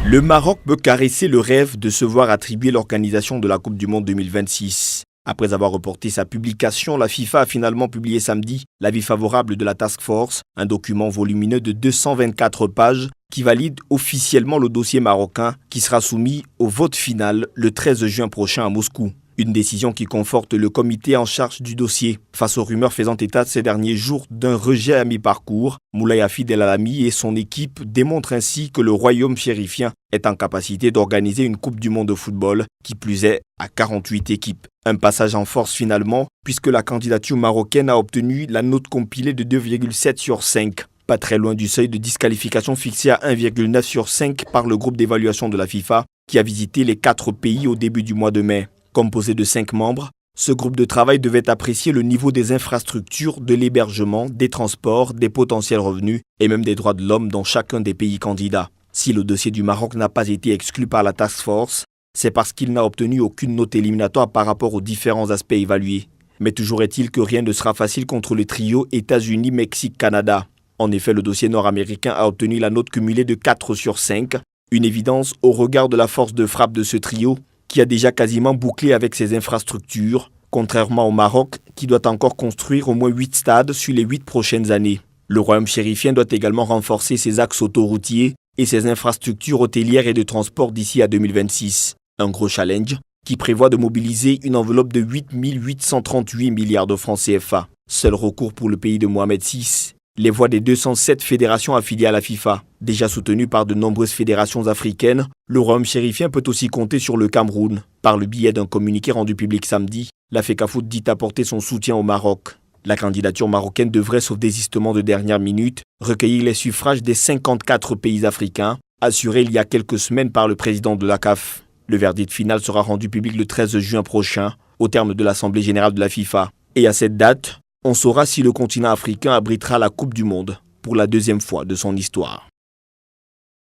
Le Maroc peut caresser le rêve de se voir attribuer l'organisation de la Coupe du Monde 2026. Après avoir reporté sa publication, la FIFA a finalement publié samedi l'avis favorable de la Task Force, un document volumineux de 224 pages qui valide officiellement le dossier marocain qui sera soumis au vote final le 13 juin prochain à Moscou. Une décision qui conforte le comité en charge du dossier. Face aux rumeurs faisant état ces derniers jours d'un rejet à mi-parcours, Moulay Hafid El Alami et son équipe démontrent ainsi que le royaume chérifien est en capacité d'organiser une Coupe du Monde de football, qui plus est à 48 équipes. Un passage en force finalement, puisque la candidature marocaine a obtenu la note compilée de 2,7 sur 5. Pas très loin du seuil de disqualification fixé à 1,9 sur 5 par le groupe d'évaluation de la FIFA, qui a visité les 4 pays au début du mois de mai. Composé de 5 membres, ce groupe de travail devait apprécier le niveau des infrastructures, de l'hébergement, des transports, des potentiels revenus et même des droits de l'homme dans chacun des pays candidats. Si le dossier du Maroc n'a pas été exclu par la Task Force, c'est parce qu'il n'a obtenu aucune note éliminatoire par rapport aux différents aspects évalués. Mais toujours est-il que rien ne sera facile contre le trio États-Unis, Mexique, Canada. En effet, le dossier nord-américain a obtenu la note cumulée de 4 sur 5, une évidence au regard de la force de frappe de ce trio, qui a déjà quasiment bouclé avec ses infrastructures, contrairement au Maroc, qui doit encore construire au moins 8 stades sur les 8 prochaines années. Le royaume chérifien doit également renforcer ses axes autoroutiers et ses infrastructures hôtelières et de transport d'ici à 2026. Un gros challenge qui prévoit de mobiliser une enveloppe de 8 838 milliards de francs CFA. Seul recours pour le pays de Mohamed VI. Les voix des 207 fédérations affiliées à la FIFA. Déjà soutenues par de nombreuses fédérations africaines, le royaume chérifien peut aussi compter sur le Cameroun. Par le biais d'un communiqué rendu public samedi, la FECAFOOT dit apporter son soutien au Maroc. La candidature marocaine devrait, sauf désistement de dernière minute, recueillir les suffrages des 54 pays africains, assurés il y a quelques semaines par le président de la CAF. Le verdict final sera rendu public le 13 juin prochain, au terme de l'Assemblée générale de la FIFA. Et à cette date, on saura si le continent africain abritera la Coupe du Monde pour la 2e fois de son histoire.